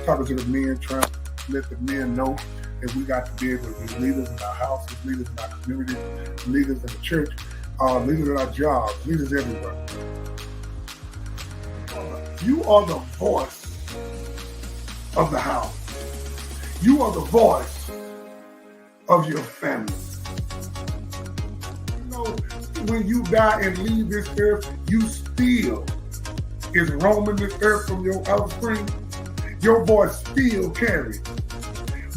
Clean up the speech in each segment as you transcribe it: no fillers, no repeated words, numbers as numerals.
Talking to the men, trying to let the men know that we got to be able to be leaders in our houses, leaders in our community, leaders in the church, leaders at our jobs, leaders everywhere. You are the voice of the house. You are the voice of your family. You know, when you die and leave this earth, you still is roaming this earth from your offspring. Your voice still carries.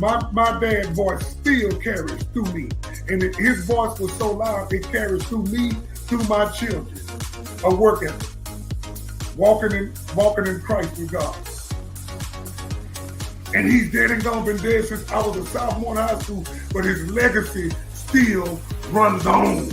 My dad's voice still carries through me. And his voice was so loud, it carries through me, through my children. A working, walking in Christ with God. And he's dead and gone, been dead since I was a sophomore in high school, but his legacy still runs on.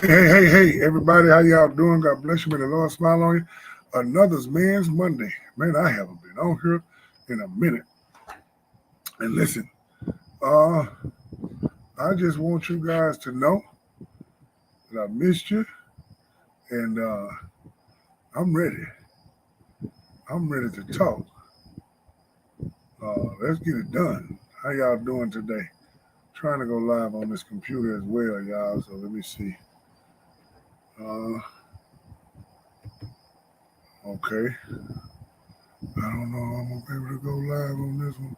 Hey, everybody, how y'all doing? God bless you. May the Lord smile on you. Another Man's Monday. Man, I haven't been on here in a minute. And listen, I just want you guys to know that I missed you. And I'm ready. I'm ready to talk. Let's get it done. How y'all doing today? Trying to go live on this computer as well, y'all. So let me see. Okay. I don't know if I'm going to be able to go live on this one.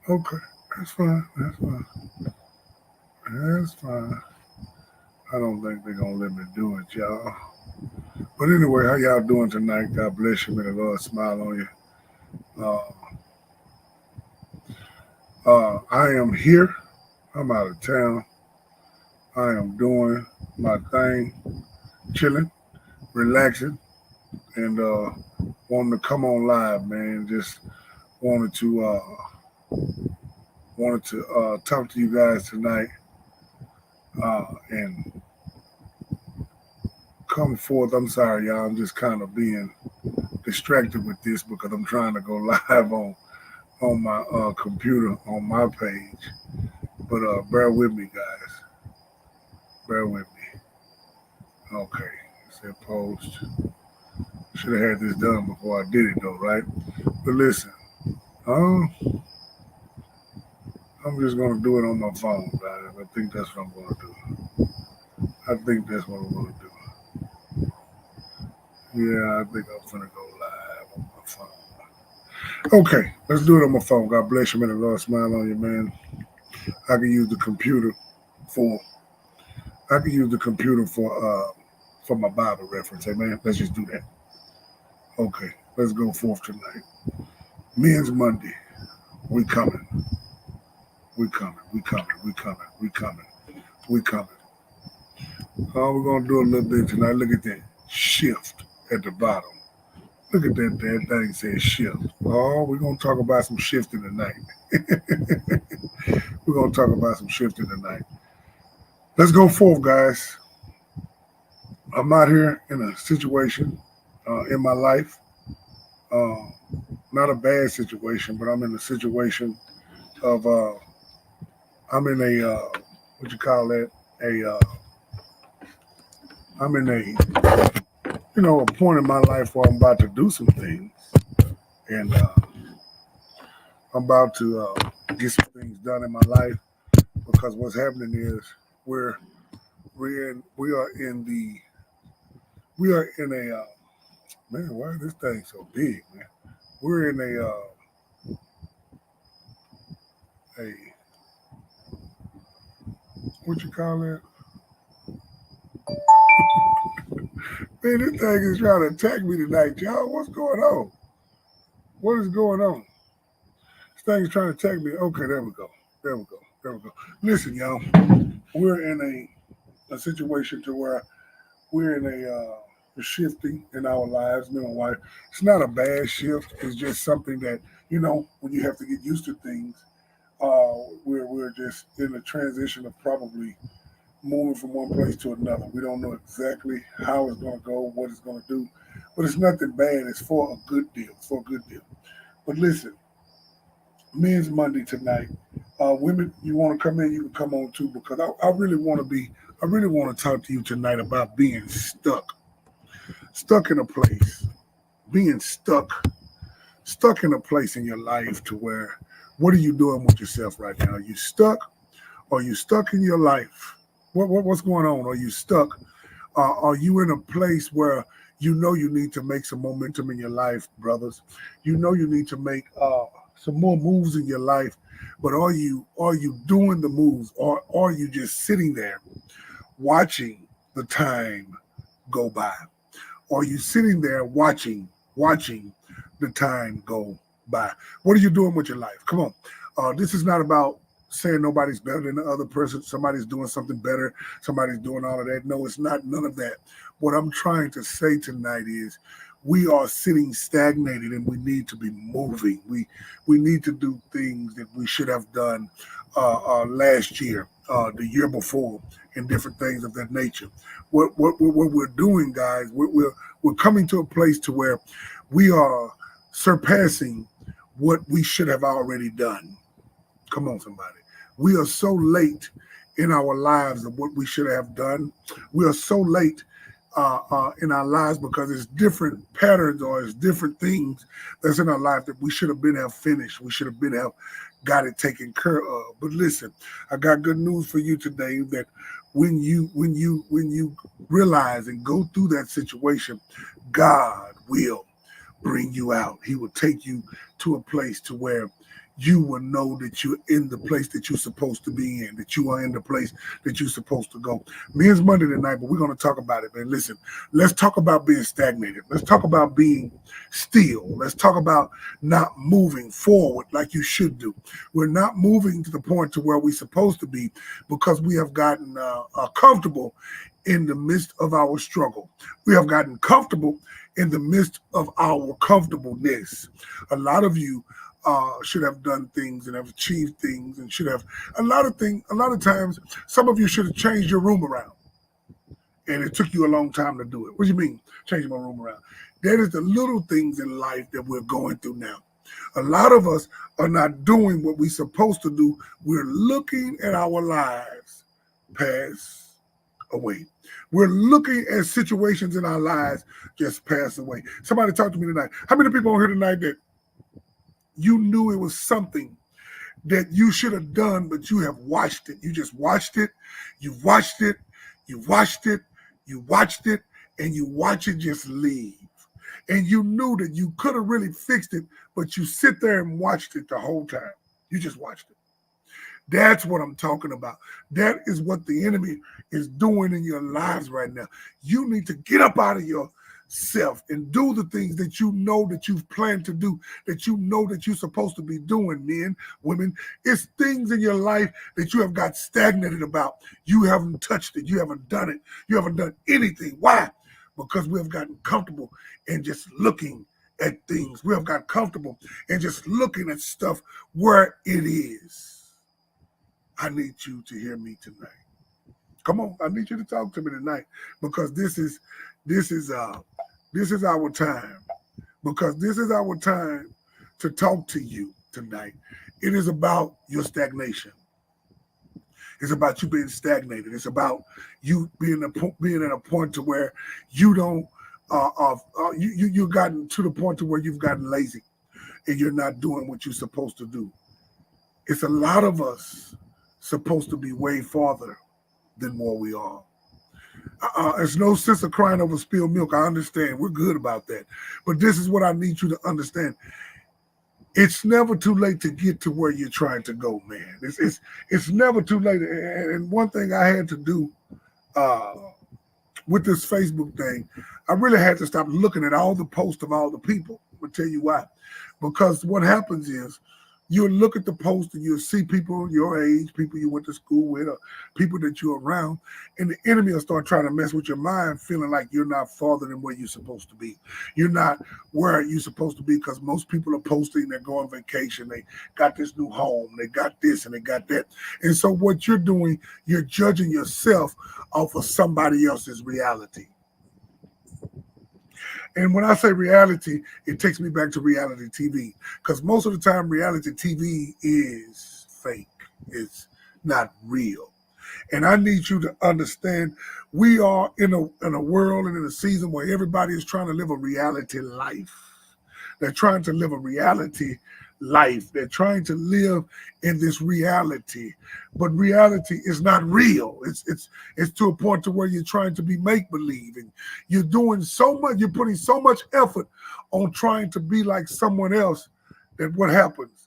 Okay. That's fine. I don't think they're going to let me do it, y'all. But anyway, how y'all doing tonight? God bless you. May the Lord smile on you. I am here. I'm out of town. I am doing my thing, chilling, relaxing, and wanting to come on live, man. Just wanted to talk to you guys tonight and come forth. I'm sorry, y'all. I'm just kind of being distracted with this because I'm trying to go live on my computer on my page. But bear with me, guys. Bear with me. Okay. It said post. Should have had this done before I did it, though, right? But listen. I'm just going to do it on my phone, guys. I think that's what I'm going to do. Yeah, I think I'm going to go live on my phone. Okay, let's do it on my phone. God bless you, man. The Lord smile on you, man. I can use the computer for my Bible reference. Amen. Let's just do that. Okay, let's go forth tonight. Men's Monday. We coming. We're going to do a little bit tonight. Look at that shift at the bottom. Look at that thing says shift. Oh, we're going to talk about some shifting tonight. Let's go forth, guys. I'm out here in a situation in my life. Not a bad situation, but I'm in a situation of I'm in a I'm in a point in my life where I'm about to do some things, and I'm about to get some things done in my life because what's happening is we are in a man. Why is this thing so big, man? We're in a what you call that? Man, this thing is trying to attack me tonight, y'all. What's going on? What is going on? This thing is trying to attack me. Okay, there we go. Listen, y'all, we're in a situation to where we're in shifting in our lives, me and my wife. It's not a bad shift. It's just something that, when you have to get used to things, we're just in a transition of probably moving from one place to another. We don't know exactly how it's going to go, what it's going to do, but it's nothing bad. It's for a good deal. It's for a good deal. But listen, Men's Monday tonight. Women, you want to come in, you can come on too, because I really want to be, I really want to talk to you tonight about being stuck in a place, being stuck in a place in your life to where, what are you doing with yourself right now? Are you stuck? Are you stuck in your life? What's going on? Are you stuck? Are you in a place where you know you need to make some momentum in your life, brothers? You know you need to make some more moves in your life, but are you doing the moves, or are you just sitting there watching the time go by? Or are you sitting there watching the time go by? What are you doing with your life? Come on. This is not about saying nobody's better than the other person. Somebody's doing something better. Somebody's doing all of that. No, it's not none of that. What I'm trying to say tonight is we are sitting stagnated and we need to be moving. We need to do things that we should have done last year, the year before, and different things of that nature. What we're doing, guys, we're coming to a place to where we are surpassing what we should have already done. Come on, somebody. We are so late in our lives of what we should have done. We are so late in our lives because it's different patterns or it's different things that's in our life that we should have been have finished. We should have been have got it taken care of. But listen, I got good news for you today that when you realize and go through that situation, God will bring you out. He will take you to a place to where you will know that you're in the place that you're supposed to be in, that you are in the place that you're supposed to go. Men's Monday tonight, but we're going to talk about it, man. Listen, let's talk about being stagnated. Let's talk about being still. Let's talk about not moving forward like you should do. We're not moving to the point to where we're supposed to be because we have gotten comfortable in the midst of our struggle. We have gotten comfortable in the midst of our comfortableness. A lot of you should have done things and have achieved things and should have a lot of things. A lot of times, some of you should have changed your room around, and it took you a long time to do it. What do you mean, changing my room around? That is the little things in life that we're going through now. A lot of us are not doing what we're supposed to do. We're looking at our lives pass away. We're looking at situations in our lives just pass away. Somebody talk to me tonight. How many people on here tonight that you knew it was something that you should have done, but you have watched it? You just watched it. You watched it. You watched it. You watched it. And you watch it just leave. And you knew that you could have really fixed it, but you sit there and watched it the whole time. You just watched it. That's what I'm talking about. That is what the enemy is doing in your lives right now. You need to get up out of yourself and do the things that you know that you've planned to do, that you know that you're supposed to be doing, men, women. It's things in your life that you have got stagnated about. You haven't touched it. You haven't done it. You haven't done anything. Why? Because we have gotten comfortable in just looking at things. We have got comfortable in just looking at stuff where it is. I need you to hear me tonight. Come on, I need you to talk to me tonight because this is our time. Because this is our time to talk to you tonight. It is about your stagnation. It's about you being stagnated. It's about you being at a point to where you don't you've gotten to the point to where you've gotten lazy and you're not doing what you're supposed to do. It's a lot of us supposed to be way farther than where we are. There's no sense of crying over spilled milk. I understand. We're good about that. But this is what I need you to understand. It's never too late to get to where you're trying to go, man. It's never too late. And one thing I had to do with this Facebook thing, I really had to stop looking at all the posts of all the people. I'll tell you why. Because what happens is You'll look at the post and you'll see people your age, people you went to school with, or people that you're around, and the enemy will start trying to mess with your mind, feeling like you're not farther than where you're supposed to be. You're not where you're supposed to be because most people are posting, they're going on vacation, they got this new home, they got this and they got that. And so what you're doing, you're judging yourself off of somebody else's reality. And when I say reality, it takes me back to reality TV because most of the time, reality TV is fake. It's not real. And I need you to understand we are in a world and in a season where everybody is trying to live a reality life. They're trying to live a reality life. They're trying to live in this reality, but reality is not real. It's to a point to where you're trying to be make believe, and you're doing so much. You're putting so much effort on trying to be like someone else that what happens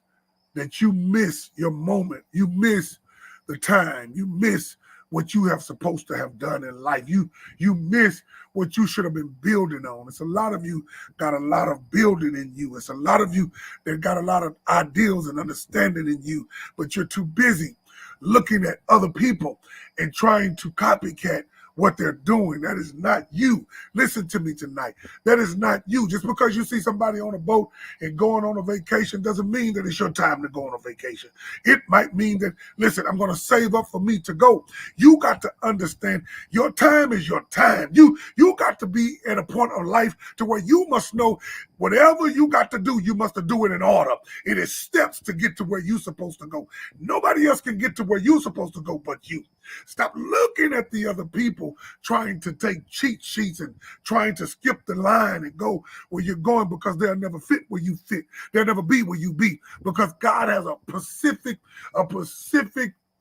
that you miss your moment. You miss the time. You miss what you have supposed to have done in life. You miss what you should have been building on. It's a lot of you got a lot of building in you. It's a lot of you that got a lot of ideals and understanding in you, but you're too busy looking at other people and trying to copycat what they're doing. That is not you. Listen to me tonight. That is not you. Just because you see somebody on a boat and going on a vacation doesn't mean that it's your time to go on a vacation. It might mean that, listen, I'm going to save up for me to go. You got to understand your time is your time. You got to be at a point of life to where you must know whatever you got to do, you must do it in order. It is steps to get to where you're supposed to go. Nobody else can get to where you're supposed to go but you. Stop looking at the other people trying to take cheat sheets and trying to skip the line and go where you're going because they'll never fit where you fit. They'll never be where you be because God has a specific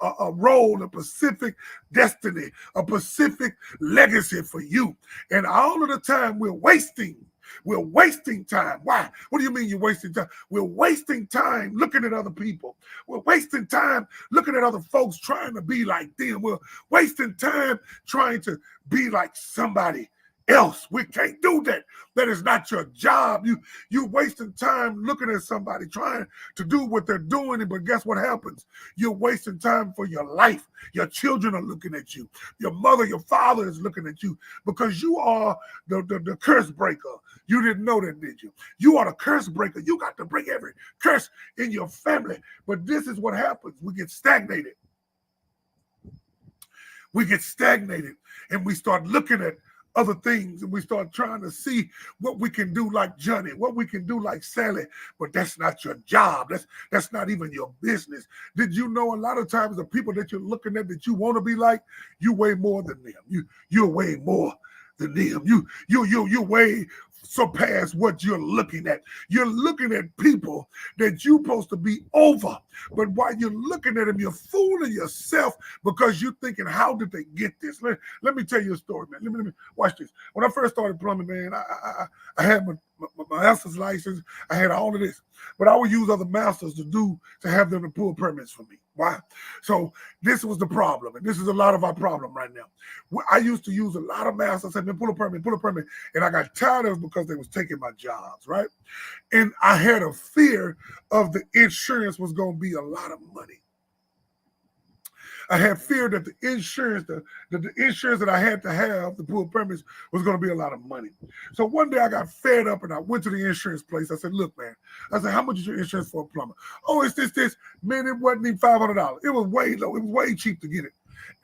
a role, a specific destiny, a specific legacy for you. And all of the time we're wasting time. Why? What do you mean you're wasting time? We're wasting time looking at other people. We're wasting time looking at other folks trying to be like them. We're wasting time trying to be like somebody else. We can't do that. That is not your job. You're wasting time looking at somebody trying to do what they're doing, but guess what happens? You're wasting time for your life. Your children are looking at you. Your mother, your father is looking at you because you are the curse breaker. You didn't know that, did you? You are the curse breaker. You got to break every curse in your family. But this is what happens. We get stagnated. We get stagnated and we start looking at other things and we start trying to see what we can do like Johnny, what we can do like Sally, but that's not your job. That's not even your business. Did you know a lot of times the people that you're looking at that you want to be like, you weigh more than them. You're way more than them. You way surpass what you're looking at. You're looking at people that you're supposed to be over. But while you're looking at them, you're fooling yourself because you're thinking, how did they get this? Let me tell you a story, man. Let me watch this. When I first started plumbing, man, I had my master's license. I had all of this. But I would use other masters to have them to pull permits for me. Why? So this was the problem. And this is a lot of our problem right now. I used to use a lot of masters, said, pull a permit. And I got tired of it because they was taking my jobs, right? And I had a fear of the insurance was going to be a lot of money. I had fear that the insurance that I had to have to pull permits was going to be a lot of money. So one day I got fed up and I went to the insurance place. I said, look, man, I said, how much is your insurance for a plumber? Oh, it's this. Man, it wasn't even $500. It was way low. It was way cheap to get it.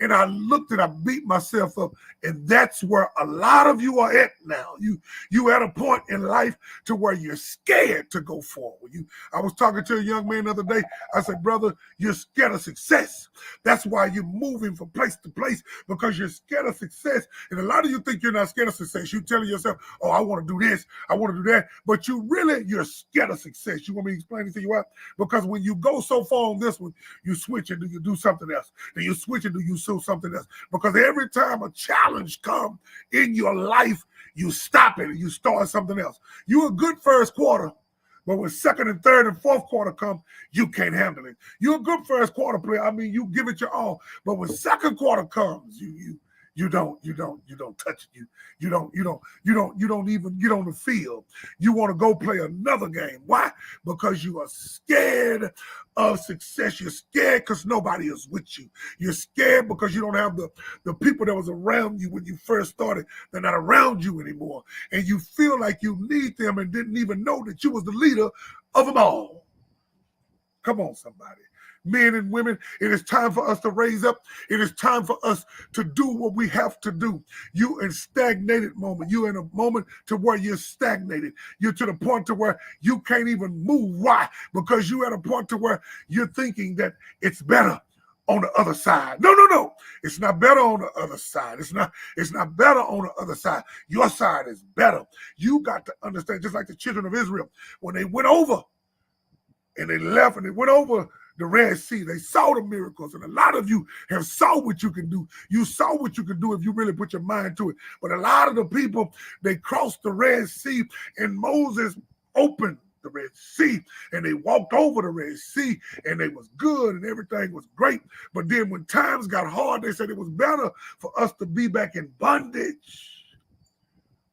And I looked and I beat myself up. And that's where a lot of you are at now. You at a point in life to where you're scared to go forward. I was talking to a young man the other day. I said, brother, you're scared of success. That's why you're moving from place to place, because you're scared of success. And a lot of you think you're not scared of success. You're telling yourself, oh, I want to do this, I want to do that. But you're scared of success. You want me to explain it to you out? Because when you go so far on this one, you switch and you do something else. Then you switch and you do something else. Because every time a challenge comes in your life, you stop it and you start something else. You're a good first quarter, but when second and third and fourth quarter come, you can't handle it. You're a good first quarter player. I mean, you give it your all. But when second quarter comes, you You don't touch it. You don't even get on the field. You want to go play another game. Why? Because you are scared of success. You're scared because nobody is with you. You're scared because you don't have the people that was around you when you first started. They're not around you anymore. And you feel like you need them and didn't even know that you was the leader of them all. Come on, somebody. Men and women, it is time for us to raise up. It is time for us to do what we have to do. You in stagnated moment. You in a moment to where you're stagnated. You're to the point to where you can't even move. Why? Because you're at a point to where you're thinking that it's better on the other side. No. It's not better on the other side. It's not better on the other side. Your side is better. You got to understand, just like the children of Israel, when they went over and they left and they went over the Red Sea, they saw the miracles, and a lot of you have saw what you can do. You saw what you can do if you really put your mind to it. But a lot of the people, they crossed the Red Sea, and Moses opened the Red Sea, and they walked over the Red Sea, and it was good, and everything was great. But then when times got hard, they said it was better for us to be back in bondage.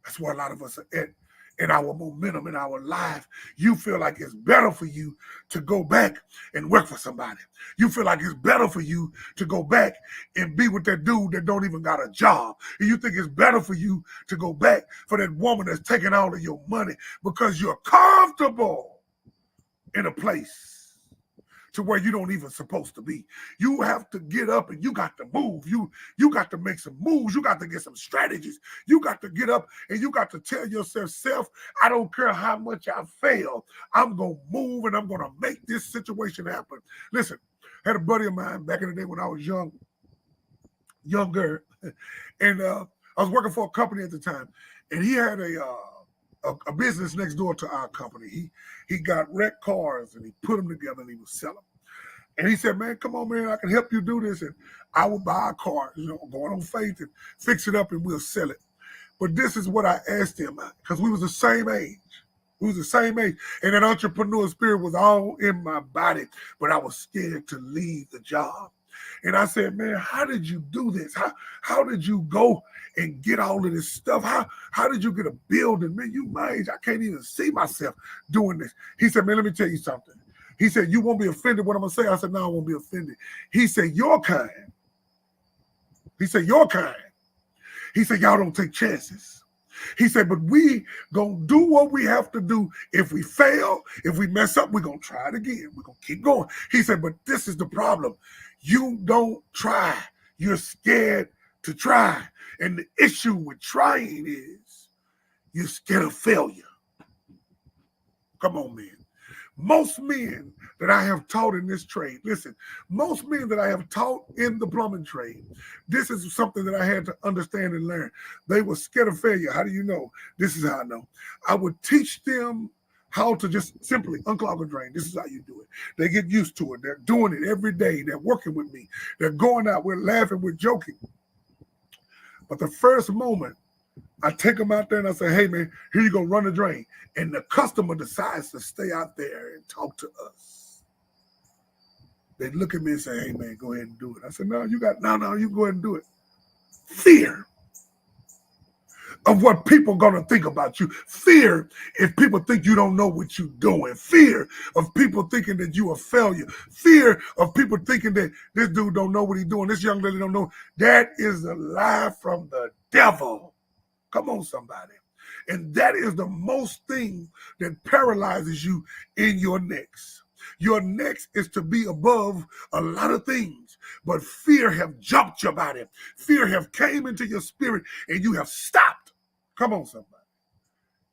That's where a lot of us are at. In our momentum, in our life, you feel like it's better for you to go back and work for somebody. You feel like it's better for you to go back and be with that dude that don't even got a job. And you think it's better for you to go back for that woman that's taking all of your money because you're comfortable in a place to where you don't even supposed to be. You have to get up and you got to move. You got to make some moves. You got to get some strategies. You got to get up and you got to tell yourself, self, I don't care how much I fail. I'm going to move and I'm going to make this situation happen. Listen, I had a buddy of mine back in the day when I was younger, and I was working for a company at the time, and he had a business next door to our company. He got wrecked cars and he put them together and he was selling them. And he said, man, come on, man, I can help you do this. And I will buy a car, going on faith and fix it up and we'll sell it. But this is what I asked him, because we was the same age. We was the same age. And that entrepreneur spirit was all in my body, but I was scared to leave the job. And I said, man, how did you do this? How did you go and get all of this stuff? How did you get a building? Man, you my age, I can't even see myself doing this. He said, man, let me tell you something. He said, you won't be offended what I'm going to say? I said, no, I won't be offended. He said, your kind. He said, your kind. He said, y'all don't take chances. He said, but we going to do what we have to do. If we fail, if we mess up, we're going to try it again. We're going to keep going. He said, but this is the problem. You don't try. You're scared to try. And the issue with trying is you're scared of failure. Come on, man. Most men that I have taught in this trade, listen, most men that I have taught in the plumbing trade, this is something that I had to understand and learn. They were scared of failure. How do you know? This is how I know. I would teach them how to just simply unclog a drain. This is how you do it. They get used to it. They're doing it every day. They're working with me. They're going out. We're laughing. We're joking. But the first moment, I take them out there and I say, hey, man, here you go, run the drain. And the customer decides to stay out there and talk to us. They look at me and say, hey, man, go ahead and do it. I said, no, you go ahead and do it. Fear of what people are going to think about you. Fear if people think you don't know what you're doing. Fear of people thinking that you're a failure. Fear of people thinking that this dude don't know what he's doing. This young lady don't know. That is a lie from the devil. Come on, somebody. And that is the most thing that paralyzes you in your next. Your next is to be above a lot of things, but fear have jumped your body. Fear have came into your spirit and you have stopped. Come on, somebody.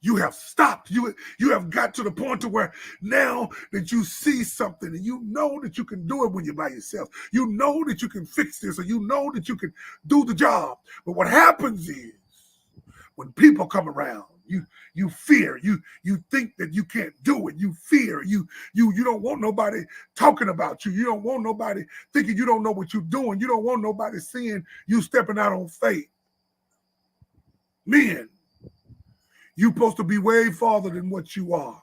You have stopped. You have got to the point to where now that you see something and you know that you can do it when you're by yourself. You know that you can fix this, or you know that you can do the job. But what happens is, when people come around, you fear, you think that you can't do it. You fear, you don't want nobody talking about you. You don't want nobody thinking you don't know what you're doing. You don't want nobody seeing you stepping out on faith. Men, you're supposed to be way farther than what you are.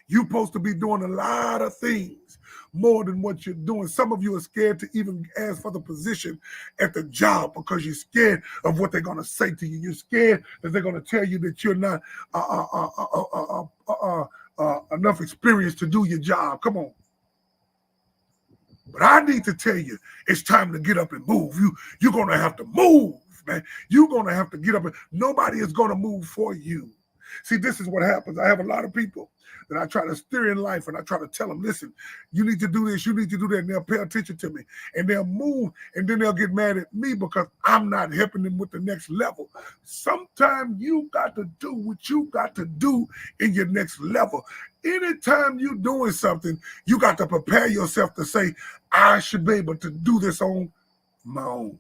You're supposed to be doing a lot of things more than what you're doing. Some of you are scared to even ask for the position at the job because you're scared of what they're going to say to you. You're scared that they're going to tell you that you're not enough experience to do your job. Come on. But I need to tell you, it's time to get up and move. You're going to have to move, man. You're going to have to get up. Nobody is going to move for you. See, this is what happens. I have a lot of people that I try to steer in life, and I try to tell them, listen, you need to do this, you need to do that, and they'll pay attention to me, and they'll move, and then they'll get mad at me because I'm not helping them with the next level. Sometimes you got to do what you got to do in your next level. Anytime you're doing something, you got to prepare yourself to say, I should be able to do this on my own.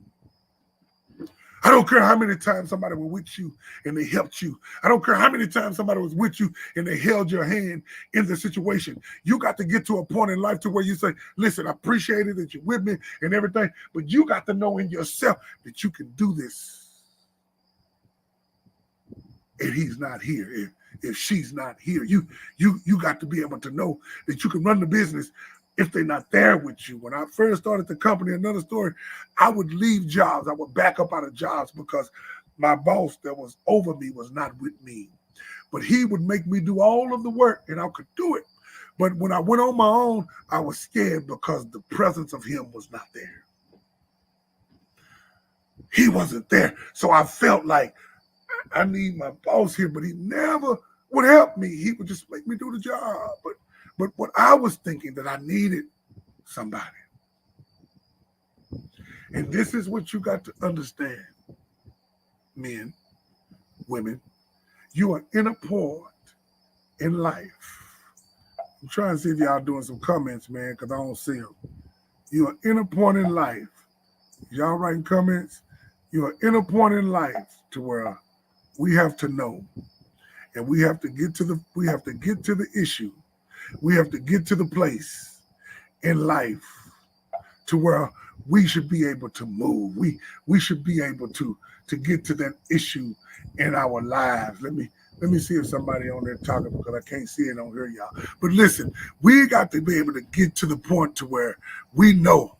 I don't care how many times somebody was with you and they helped you. I don't care how many times somebody was with you and they held your hand in the situation. You got to get to a point in life to where you say, listen, I appreciate it that you're with me and everything, but you got to know in yourself that you can do this. And he's not here. If she's not here, you got to be able to know that you can run the business if they're not there with you. When I first started the company, another story, I would leave jobs. I would back up out of jobs because my boss that was over me was not with me. But he would make me do all of the work and I could do it. But when I went on my own, I was scared because the presence of him was not there. He wasn't there. So I felt like I need my boss here, but he never would help me. He would just make me do the job. But what I was thinking that I needed somebody. And this is what you got to understand, men, women. You are in a point in life. I'm trying to see if y'all doing some comments, man, because I don't see them. You are in a point in life. Y'all writing comments? You are in a point in life to where we have to know, and we have to get to the issue. We have to get to the place in life to where we should be able to move. We should be able to get to that issue in our lives. Let me see if somebody on there talking because I can't see it on here, y'all. But listen, we got to be able to get to the point to where we know,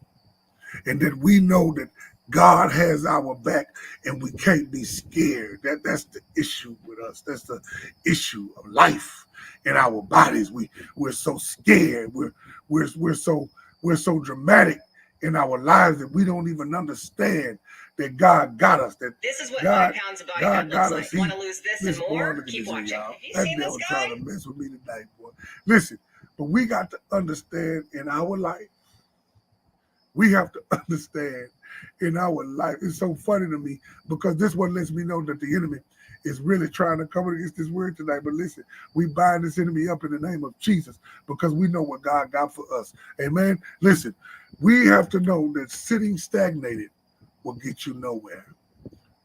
and that we know that God has our back and we can't be scared. That's the issue with us. That's the issue of life in our bodies. We're so scared. We're so dramatic in our lives that we don't even understand that God got us. That this is what God, 5 pounds of body God fat looks looks like. Want to lose this and more? Keep watching. Y'all. Have you That seen this devil guy? trying to mess with me tonight, boy. Listen, but we got to understand in our life. We have to understand in our life. It's so funny to me because this one lets me know that the enemy is really trying to come against this word tonight. But listen, we bind this enemy up in the name of Jesus because we know what God got for us. Amen. Listen, we have to know that sitting stagnated will get you nowhere.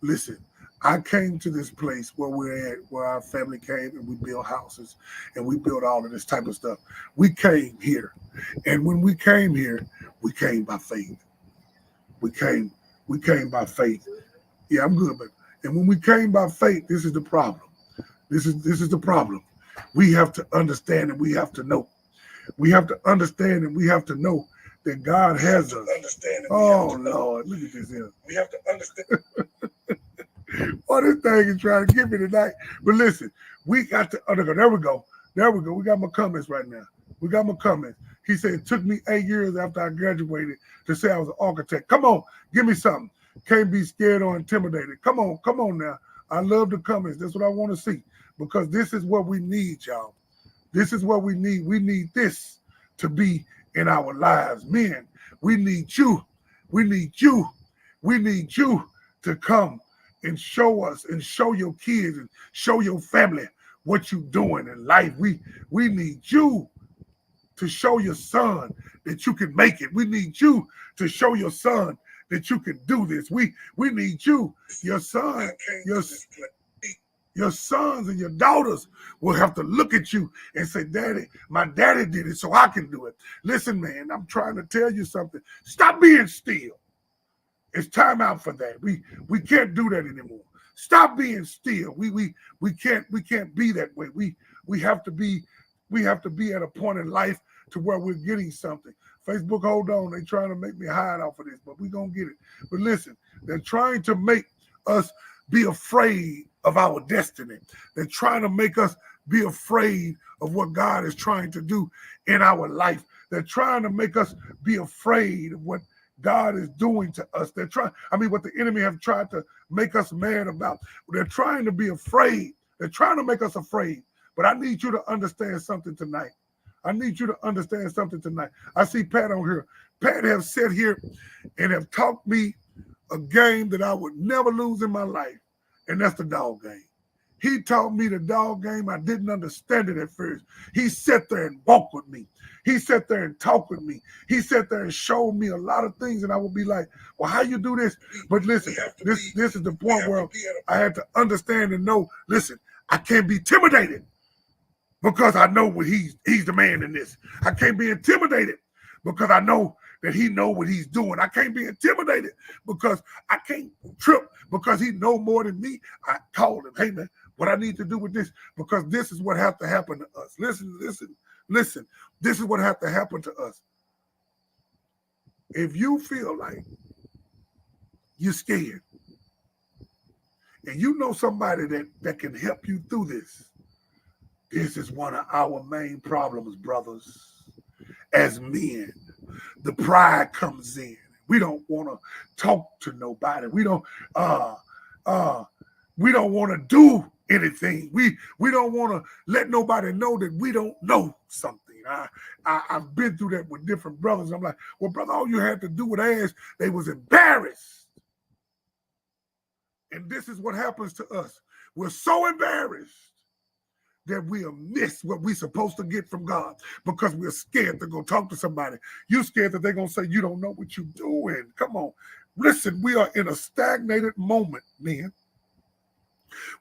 Listen, I came to this place where we're at, where our family came and we built houses and we built all of this type of stuff. We came here. And when we came here, we came by faith. We came by faith. Yeah, I'm good, but and when we came by faith, this is the problem. This is the problem. We have to understand and we have to know. We have to understand and we have to know that God has us. Oh Lord, look at this here. We have to understand. Oh, this thing is trying to get me tonight. But listen, we got to undergo. There we go. We got my comments right now. We got my comments. He said, it took me 8 years after I graduated to say I was an architect. Come on, give me something. Can't be scared or intimidated. Come on now. I love the comments. That's what I want to see because this is what we need, y'all. This is what we need. We need this to be in our lives. Men, we need you. We need you. We need you to come and show us and show your kids and show your family what you're doing in life. We need you to show your son that you can make it. We need you to show your son that you can do this. We need you. Your son, your sons and your daughters will have to look at you and say, Daddy, my daddy did it, so I can do it. Listen, man, I'm trying to tell you something. Stop being still. It's time out for that. We can't do that anymore. Stop being still. We can't be that way. We have to be We have to be at a point in life to where we're getting something. Facebook, hold on. They're trying to make me hide off of this, but we're going to get it. But listen, they're trying to make us be afraid of our destiny. They're trying to make us be afraid of what God is trying to do in our life. They're trying to make us be afraid of what God is doing to us. They're trying, what the enemy have tried to make us mad about. They're trying to be afraid. They're trying to make us afraid. But I need you to understand something tonight. I need you to understand something tonight. I see Pat on here. Pat have sat here and have taught me a game that I would never lose in my life, and that's the dog game. He taught me the dog game. I didn't understand it at first. He sat there and walked with me. He sat there and talked with me. He sat there and showed me a lot of things, and I would be like, well, how you do this? But listen, this is the point where I had to understand and know, listen, I can't be intimidated because I know what he's the man in this. I can't be intimidated because I know that he know what he's doing. I can't be intimidated because I can't trip because he know more than me. I called him, hey man, what I need to do with this, because this is what have to happen to us. Listen. This is what have to happen to us. If you feel like you're scared and you know somebody that can help you through this, this is one of our main problems, brothers. As men, the pride comes in. We don't want to talk to nobody. We don't want to do anything. We don't want to let nobody know that we don't know something. I've been through that with different brothers. I'm like, well, brother, all you had to do was ask. They was embarrassed. And this is what happens to us. We're so embarrassed that we'll miss what we're supposed to get from God because we're scared to go talk to somebody. You're scared that they're going to say, you don't know what you're doing. Come on. Listen, we are in a stagnated moment, man.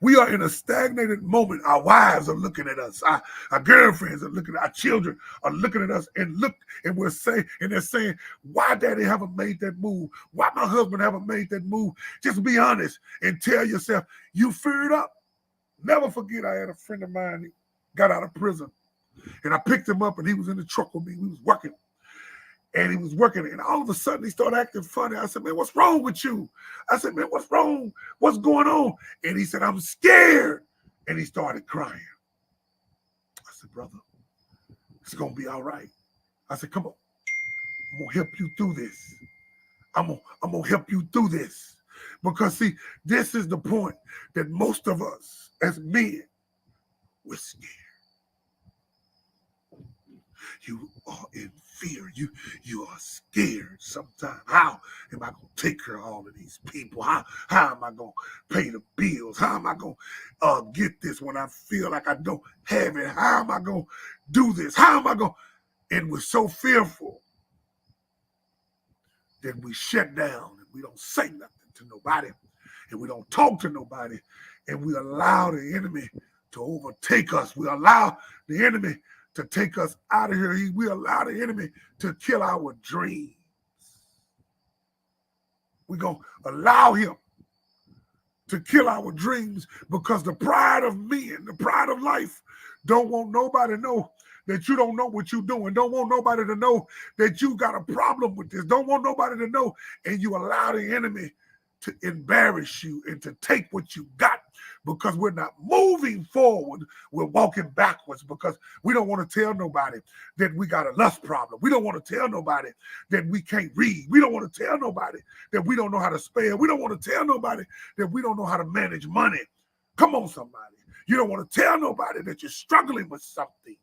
We are in a stagnated moment. Our wives are looking at us. Our girlfriends are looking at our children are looking at us and they're saying, why daddy haven't made that move? Why my husband haven't made that move? Just be honest and tell yourself, you feared up. Never forget, I had a friend of mine who got out of prison, and I picked him up, and he was in the truck with me. We was working, and all of a sudden, he started acting funny. I said, man, what's wrong with you? I said, man, what's wrong? What's going on? And he said, I'm scared, and he started crying. I said, brother, it's going to be all right. I said, come on. I'm going to help you through this. I'm going to help you through this. Because, see, this is the point that most of us as men, we're scared. You are in fear. You are scared sometimes. How am I going to take care of all of these people? How am I going to pay the bills? How am I going to get this when I feel like I don't have it? How am I going to do this? How am I going to? And we're so fearful that we shut down and we don't say nothing to nobody, and we don't talk to nobody, and we allow the enemy to overtake us. We allow the enemy to take us out of here. We allow the enemy to kill our dreams. We're going to allow him to kill our dreams because the pride of men, the pride of life, don't want nobody to know that you don't know what you're doing. Don't want nobody to know that you got a problem with this. Don't want nobody to know, and you allow the enemy to embarrass you and to take what you got because we're not moving forward. We're walking backwards because we don't want to tell nobody that we got a lust problem. We don't want to tell nobody that we can't read. We don't want to tell nobody that we don't know how to spell. We don't want to tell nobody that we don't know how to manage money. Come on, somebody. You don't want to tell nobody that you're struggling with something.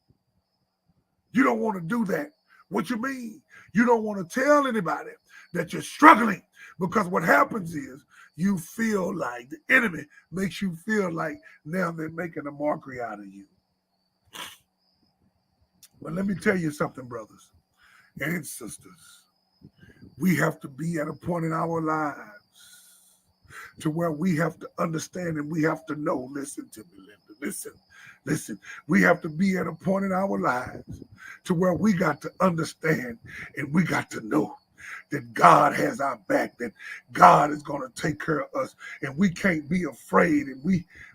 You don't want to do that. What you mean? You don't want to tell anybody that you're struggling, because what happens is you feel like the enemy makes you feel like now they're making a mockery out of you. But let me tell you something, brothers and sisters. We have to be at a point in our lives to where we have to understand and we have to know. Listen to me, Linda. Listen. We have to be at a point in our lives to where we got to understand and we got to know that God has our back, that God is going to take care of us, and we can't be afraid, and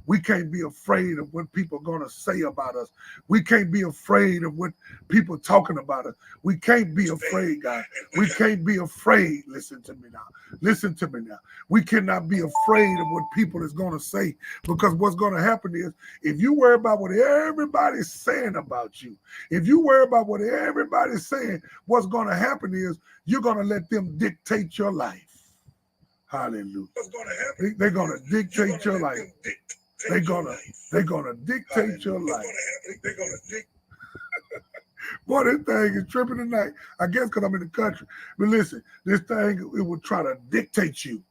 We can't be afraid of what people are going to say about us. We can't be afraid of what people are talking about us. We can't be afraid, guys. We can't be afraid. Listen to me now. Listen to me now. We cannot be afraid of what people is going to say, because what's going to happen is, if you worry about what everybody's saying about you, if you worry about what everybody's saying, what's going to happen is you're going to let them dictate your life. Hallelujah. What's going to happen? They're going to dictate your life. They're gonna dictate your life. They're gonna dictate. Boy, this thing is tripping tonight. I guess because I'm in the country. But listen, this thing, it will try to dictate you.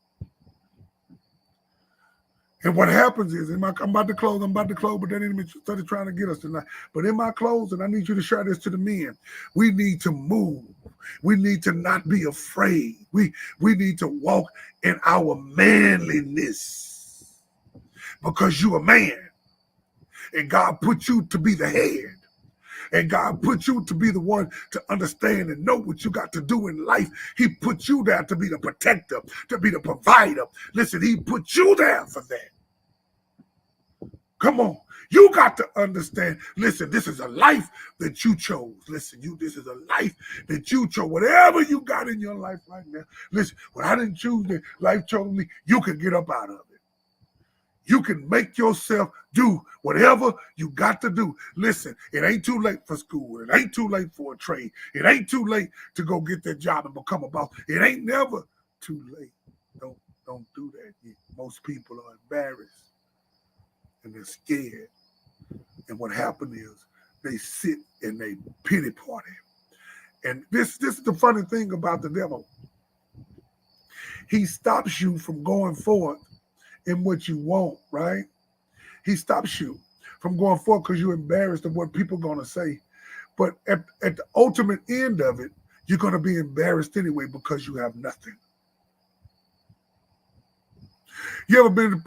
And what happens is, I'm about to close, but that enemy started trying to get us tonight. But in my closing, I need you to share this to the men. We need to move. We need to not be afraid. We need to walk in our manliness. Because you're a man, and God put you to be the head, and God put you to be the one to understand and know what you got to do in life. He put you there to be the protector, to be the provider. Listen, he put you there for that. Come on. You got to understand. Listen, this is a life that you chose. Listen, this is a life that you chose. Whatever you got in your life right now, listen, when I didn't choose it, life chose me, you can get up out of it. You can make yourself do whatever you got to do. Listen, it ain't too late for school. It ain't too late for a trade. It ain't too late to go get that job and become a boss. It ain't never too late. Don't do that yet. Most people are embarrassed and they're scared. And what happened is they sit and they pity party. And this is the funny thing about the devil. He stops you from going forward in what you want, right? He stops you from going forward because you're embarrassed of what people are going to say. But at the ultimate end of it, you're going to be embarrassed anyway because you have nothing. You ever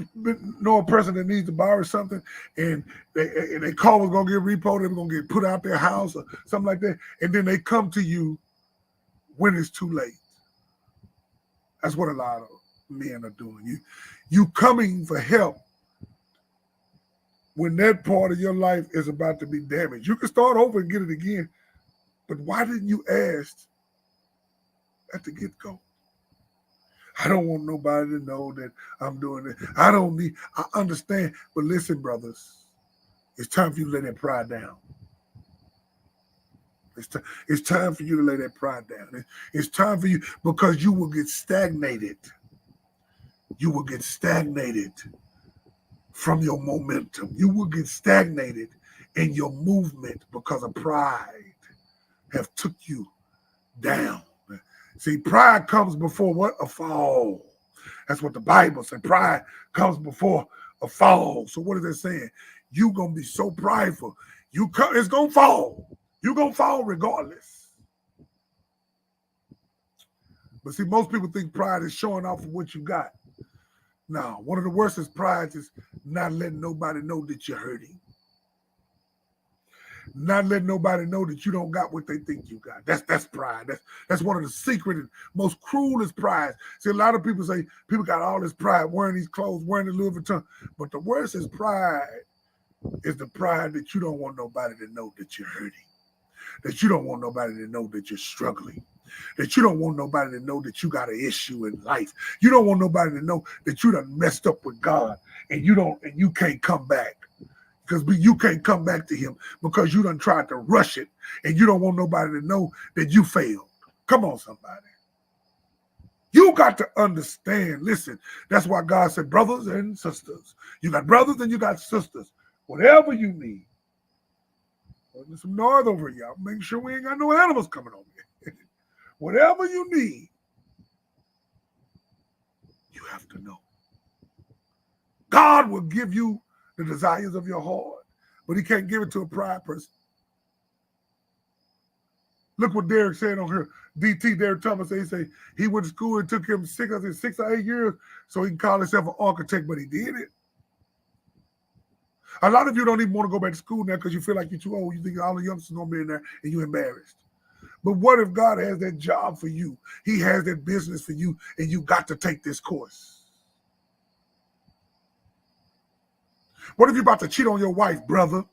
know a person that needs to borrow something and they call was going to get repoed, they were going to get put out their house or something like that, and then they come to you when it's too late. That's what a lot of men are doing. You coming for help when that part of your life is about to be damaged. You can start over and get it again, but why didn't you ask at the get-go? I don't want nobody to know that I'm doing it. I understand, but listen, brothers, it's time for you to lay that pride down. It's time for you to lay that pride down. It's time for you, because you will get stagnated. You will get stagnated from your momentum. You will get stagnated in your movement because of pride have took you down. See, pride comes before what? A fall. That's what the Bible said. Pride comes before a fall. So what is it saying? You're going to be so prideful. It's going to fall. You're going to fall regardless. But see, most people think pride is showing off of what you got. No, one of the worst is pride is not letting nobody know that you're hurting. Not letting nobody know that you don't got what they think you got. That's pride. That's one of the secret and most cruelest pride. See, a lot of people say people got all this pride, wearing these clothes, wearing the Louis Vuitton. But the worst is pride is the pride that you don't want nobody to know that you're hurting. That you don't want nobody to know that you're struggling. That you don't want nobody to know that you got an issue in life. You don't want nobody to know that you done messed up with God and you can't come back. Because you can't come back to him because you done tried to rush it and you don't want nobody to know that you failed. Come on, somebody. You got to understand. Listen, that's why God said, brothers and sisters. You got brothers and you got sisters. Whatever you need. There's some noise over here. Y'all. Make sure we ain't got no animals coming over here. Whatever you need, you have to know. God will give you the desires of your heart, but he can't give it to a pride person. Look what Derek said on here. DT, Derek Thomas, he say he went to school and took him 6 or 8 years so he can call himself an architect, but he did it. A lot of you don't even want to go back to school now because you feel like you're too old. You think all the youngsters are going to be in there and you're embarrassed. But what if God has that job for you? He has that business for you and you got to take this course. What if you're about to cheat on your wife, brother?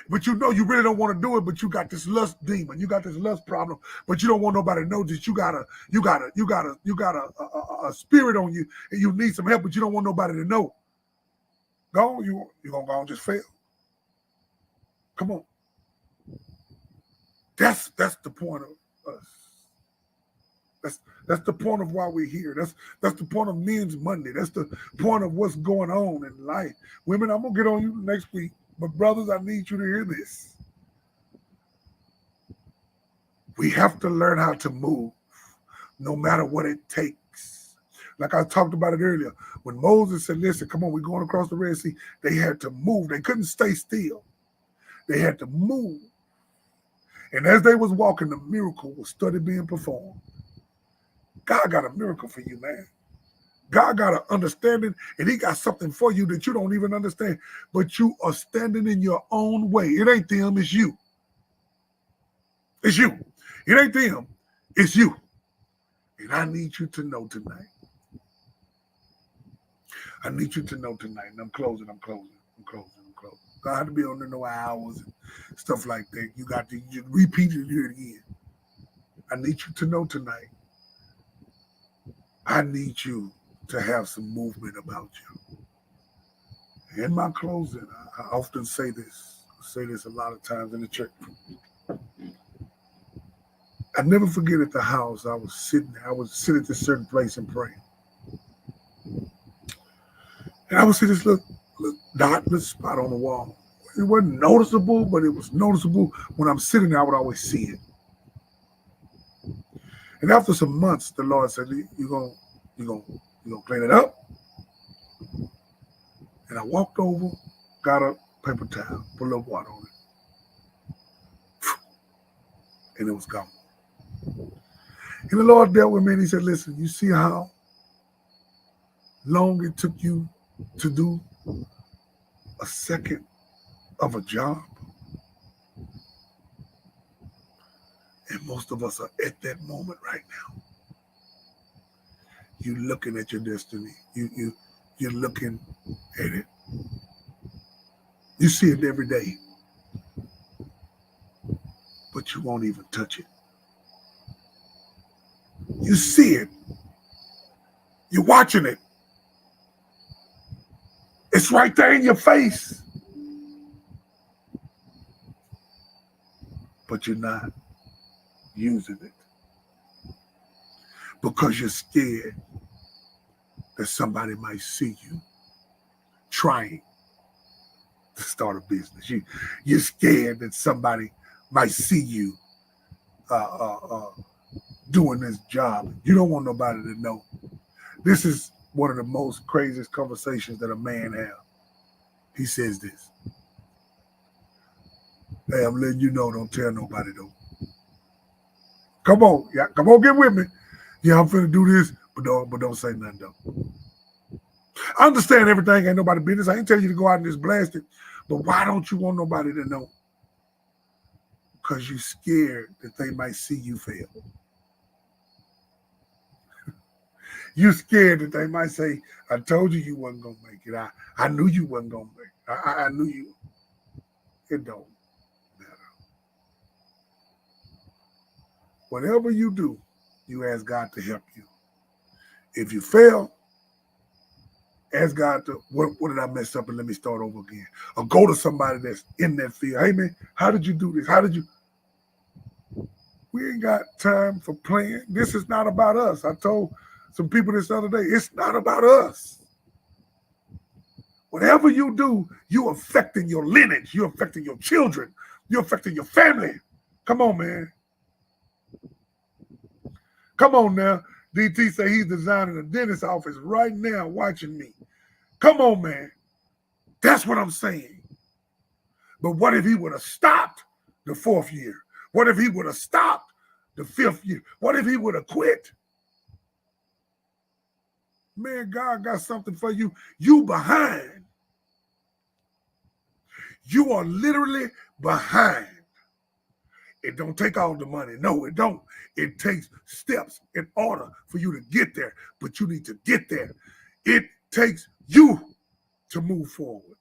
But you know you really don't want to do it, but you got this lust demon, you got this lust problem, but you don't want nobody to know that you got a spirit on you and you need some help, but you don't want nobody to know. Go on, you're gonna go and just fail. Come on. That's the point of us. That's the point of why we're here. That's the point of Men's Monday. That's the point of what's going on in life. Women, I'm gonna get on you next week. But brothers, I need you to hear this. We have to learn how to move no matter what it takes. Like I talked about it earlier. When Moses said, listen, come on, we're going across the Red Sea, they had to move. They couldn't stay still. They had to move. And as they was walking, the miracle was started being performed. God got a miracle for you, man. God got an understanding, and he got something for you that you don't even understand, but you are standing in your own way. It ain't them, it's you. It's you. It ain't them, it's you. And I need you to know tonight. I need you to know tonight, and I'm closing. God had to be on there no hours and stuff like that. You got to repeat it, hear it again. I need you to know tonight. I need you to have some movement about you. In my closing, I often say this. I say this a lot of times in the church. I never forget at the house I was sitting there. I would sit at this certain place and pray. And I would see this little dot, little spot on the wall. It wasn't noticeable, but it was noticeable. When I'm sitting there, I would always see it. And after some months, the Lord said, you're gonna clean it up. And I walked over, got a paper towel, put a little water on it. And it was gone. And the Lord dealt with me and he said, listen, you see how long it took you to do a second of a job? And most of us are at that moment right now. You're looking at your destiny. You're looking at it. You see it every day. But you won't even touch it. You see it. You're watching it. It's right there in your face. But you're not using it. Because you're scared that somebody might see you trying to start a business. You're scared that somebody might see you doing this job. You don't want nobody to know. This is one of the most craziest conversations that a man has. He says this. Hey, I'm letting you know, don't tell nobody though. Come on, yeah, come on, get with me. Yeah, I'm finna do this, but don't say nothing though. I understand everything ain't nobody business. I ain't tell you to go out and just blast it, but why don't you want nobody to know? Because you're scared that they might see you fail. You're scared that they might say, I told you wasn't going to make it. I knew you wasn't going to make it. I knew you. It don't matter. Whatever you do, you ask God to help you. If you fail, ask God to, what did I mess up and let me start over again? Or go to somebody that's in that field. Hey, man, how did you do this? How did you? We ain't got time for playing. This is not about us. I told some people this other day, it's not about us. Whatever you do, you're affecting your lineage. You're affecting your children. You're affecting your family. Come on, man. Come on now. DT say he's designing a dentist office right now watching me. Come on, man. That's what I'm saying. But what if he would have stopped the 4th year? What if he would have stopped the 5th year? What if he would have quit? Man, God got something for you. You behind. You are literally behind. It don't take all the money. No, it don't. It takes steps in order for you to get there. But you need to get there. It takes you to move forward.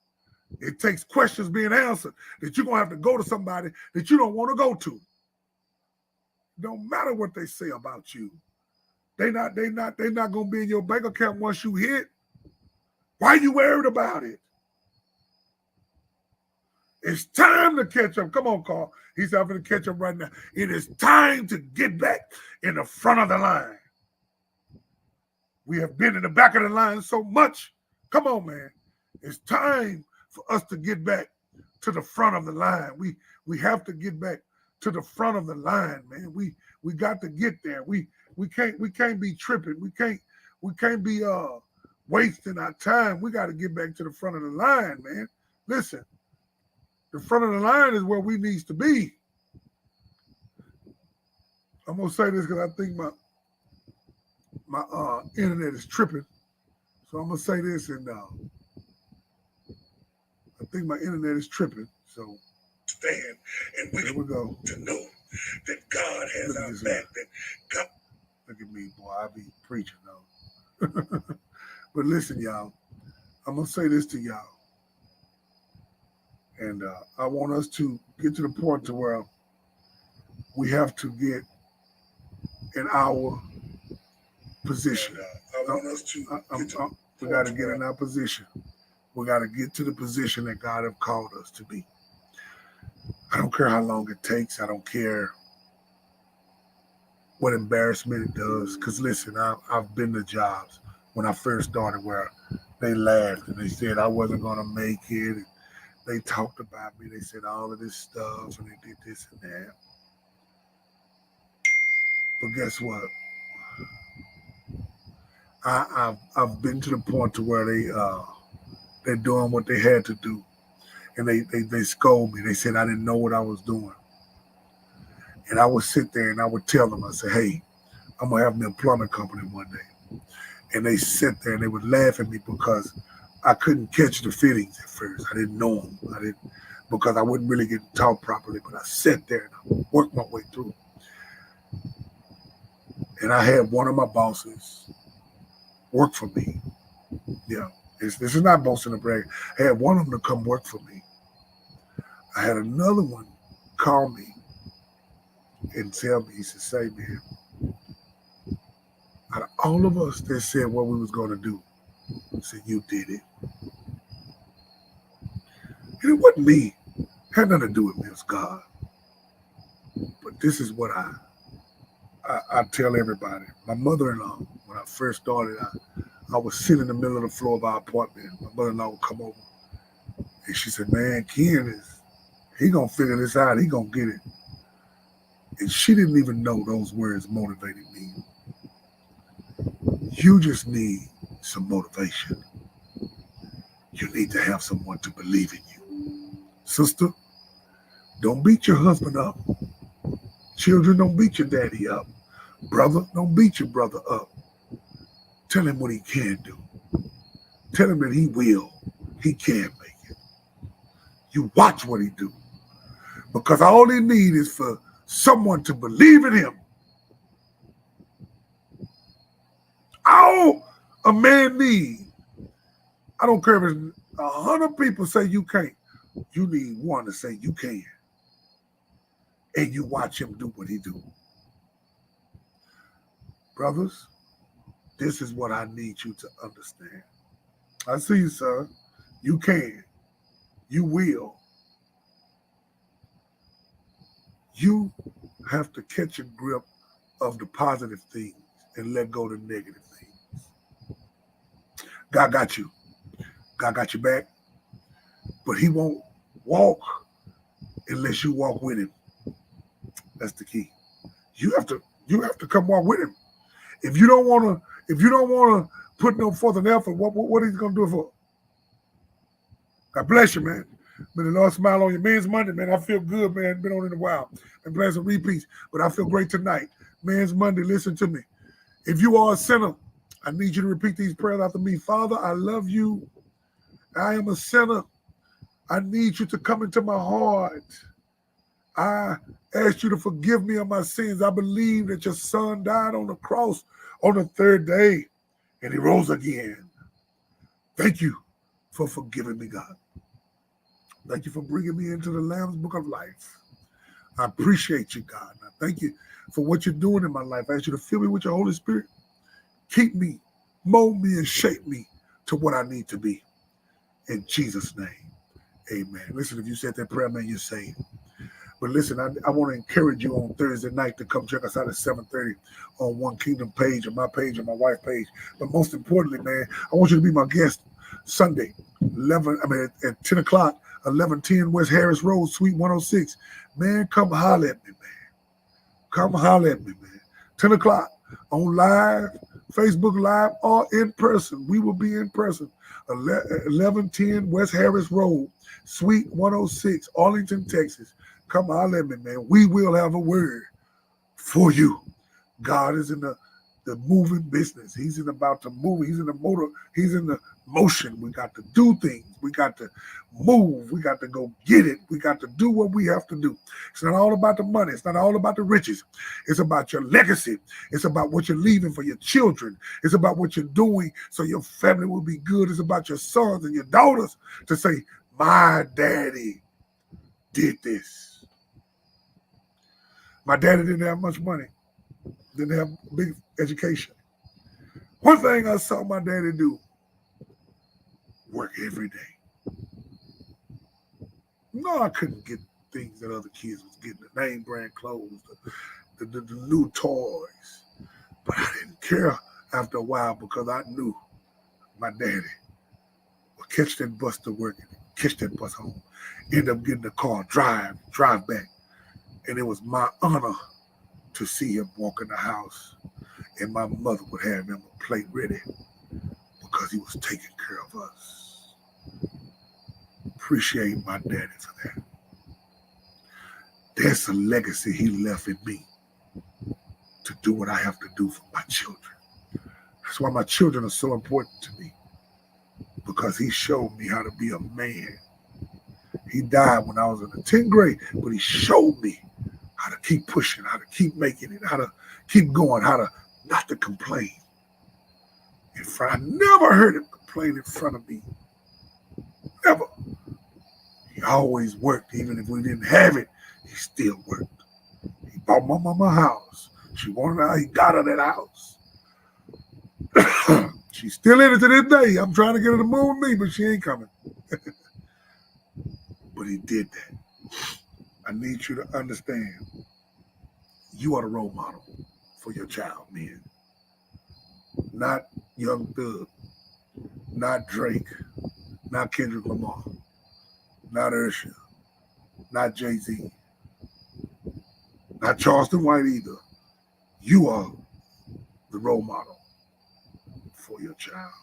It takes questions being answered that you're going to have to go to somebody that you don't want to go to. Don't matter what they say about you. They're not going to be in your bank account once you hit. Why are you worried about it? It's time to catch up. Come on, Carl. He's having to catch up right now. It is time to get back in the front of the line. We have been in the back of the line so much. Come on, man. It's time for us to get back to the front of the line. We have to get back to the front of the line, man. We got to get there. We can't be tripping. We can't be wasting our time. We got to get back to the front of the line, man. Listen, the front of the line is where we needs to be. I'm gonna say this because I think my internet is tripping. So I'm gonna say this, and I think my internet is tripping. So stand, and we go to know that God has our back. That God, look at me, boy. I be preaching though. But listen, y'all. I'm gonna say this to y'all, and I want us to get to the point to where we have to get in our position. I want us to. We got to get in our position. We got to get to the position that God have called us to be. I don't care how long it takes. I don't care what embarrassment it does. Because listen, I've been to jobs when I first started where they laughed and they said I wasn't going to make it. And they talked about me. They said all of this stuff and they did this and that. But guess what? I've been to the point to where they're doing what they had to do, and they scold me. They said I didn't know what I was doing, and I would sit there and I would tell them, I said, "Hey, I'm gonna have an employment company one day," and they sit there and they would laugh at me because I couldn't catch the fittings at first. I didn't know them. Because I wouldn't really get taught properly. But I sat there and I worked my way through, and I had one of my bosses work for me. Yeah, this is not boasting or bragging. I had one of them to come work for me. I had another one call me and tell me, he said, "Say, man, out of all of us that said what we was going to do, I said, you did it." And it wasn't me. It had nothing to do with me. It was God. But this is what I tell everybody. My mother-in-law, when I first started, I was sitting in the middle of the floor of our apartment. My mother-in-law would come over, and she said, "Man, Ken he gonna figure this out. He gonna get it." And she didn't even know those words motivated me. You just need some motivation. You need to have someone to believe in you. Sister, don't beat your husband up. Children, don't beat your daddy up. Brother, don't beat your brother up. Tell him what he can do. Tell him that he can make it. You watch what he do. Because all he needs is for someone to believe in him. All a man needs, I don't care if it's 100 people say you can't, you need one to say you can. And you watch him do what he do. Brothers, this is what I need you to understand. I see you, sir. You can. You will. You have to catch a grip of the positive things and let go of the negative things. God got you. God got your back. But he won't walk unless you walk with him. That's the key. You have to come walk with him. If you don't want to put no forth an effort, what is he gonna do it for? God bless you, man. May the Lord smile on you. Men's Monday, man. I feel good, man. Been on in a while. Been playing some repeats, but I feel great tonight. Men's Monday, listen to me. If you are a sinner, I need you to repeat these prayers after me. Father, I love you. I am a sinner. I need you to come into my heart. I ask you to forgive me of my sins. I believe that your son died on the cross on the third day and he rose again. Thank you for forgiving me, God. Thank you for bringing me into the Lamb's Book of Life. I appreciate you, God. And I thank you for what you're doing in my life. I ask you to fill me with your Holy Spirit. Keep me, mold me, and shape me to what I need to be. In Jesus' name, amen. Listen, if you said that prayer, man, you're saved. But listen, I want to encourage you on Thursday night to come check us out at 7:30 on One Kingdom page, and my wife's page. But most importantly, man, I want you to be my guest Sunday, at 10 o'clock, 1110 West Harris Road, Suite 106. Man, come holler at me, man. Come holler at me, man. 10 o'clock on live, Facebook Live, or in person. We will be in person. 1110 West Harris Road, Suite 106, Arlington, Texas. Come holler at me, man. We will have a word for you. God is in the moving business. He's about to move. He's in the motor. He's in the motion. We got to do things. We got to move. We got to go get it. We got to do what we have to do. It's not all about the money. It's not all about the riches. It's about your legacy. It's about what you're leaving for your children. It's about what you're doing so your family will be good. It's about your sons and your daughters to say, my daddy did this. My daddy didn't have much money. Didn't have big education. One thing I saw my daddy do, work every day. No, I couldn't get things that other kids was getting, the name brand clothes, the new toys. But I didn't care after a while because I knew my daddy would catch that bus to work, catch that bus home, end up getting the car, drive back. And it was my honor to see him walk in the house, and my mother would have him a plate ready because he was taking care of us. Appreciate my daddy for that. There's a legacy he left in me to do what I have to do for my children. That's why my children are so important to me, because he showed me how to be a man. He died when I was in the 10th grade, but he showed me how to keep pushing, how to keep making it, how to keep going, how to not to complain. In front, I never heard him complain in front of me. Never. He always worked. Even if we didn't have it, he still worked. He bought my mama a house. She wanted her, he got her that house. She's still in it to this day. I'm trying to get her to move with me, but she ain't coming. But he did that. I need you to understand, you are the role model for your child, men. Not Young Thug, not Drake, not Kendrick Lamar, not Usher, not Jay-Z, not Charleston White either. You are the role model for your child.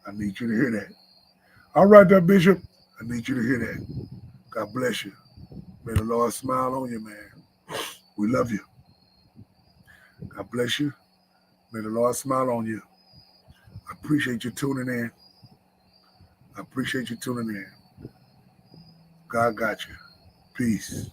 I need you to hear that. All right, there, Bishop. I need you to hear that. God bless you. May the Lord smile on you, man. We love you. God bless you. May the Lord smile on you. I appreciate you tuning in. I appreciate you tuning in. God got you. Peace.